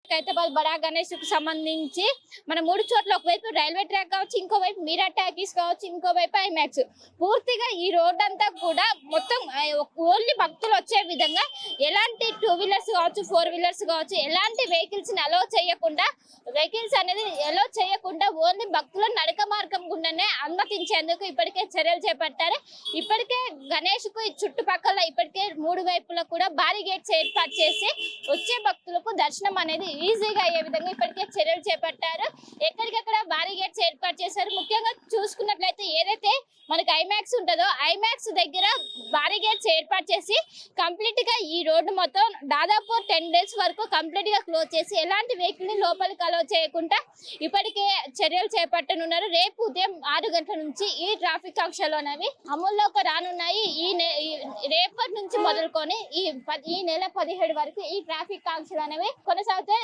ఖైరతాబాద్ బడా గణేష్ కు సంబంధించి మన 3 చోట్ల ఒకవైపు రైల్వే ట్రాక్ కావచ్చు, ఇంకోవైపు మీరా టాకీస్ కావచ్చు, ఇంకోవైపు ఐమాక్స్. పూర్తిగా ఈ రోడ్ అంతా కూడా మొత్తం ఓన్లీ భక్తులు వచ్చే విధంగా ఎలాంటి 2 వీలర్స్ కావచ్చు, 4 వీలర్స్ కావచ్చు, ఎలాంటి వెహికల్స్ ని అలో చేయకుండా ఓన్లీ భక్తుల నడక మార్గం గుండానే అనుమతించేందుకు ఇప్పటికే చర్యలు చేపట్టారు. ఇప్పటికే గణేష్ కు చుట్టుపక్కల ఇప్పటికే 3 వైపులా కూడా భారీ గేట్స్ ఏర్పాటు చేసి వచ్చే భక్తులకు దర్శనం అనేది ఈజీగా అయ్యే విధంగా ఇప్పటికే చర్యలు చేపట్టారు. ఎక్కడికక్కడ భారీ గేట్స్ ఏర్పాటు చేశారు. ముఖ్యంగా చూసుకున్నట్లయితే ఏదైతే మనకి ఐమాక్స్ ఉంటుందో ఐమాక్స్ దగ్గర భారీ గేట్స్ ఏర్పాటు చేసి కంప్లీట్ గా ఈ రోడ్డు మొత్తం దాదాపు 10 days వరకు కంప్లీట్ గా క్లోజ్ చేసి ఎలాంటి వెహికల్ ని లోపలికి అలో చేయకుండా ఇప్పటికే చర్యలు చేపట్టనున్నారు. రేపు ఉదయం 6 గంటల నుంచి ఈ ట్రాఫిక్ ఆంక్షలు అనేవి అమల్లోకి రానున్నాయి. రేపటి నుంచి మొదలుకొని ఈ నెల 17 వరకు ఈ ట్రాఫిక్ ఆంక్షలు అనేవి కొనసాగుతాయి.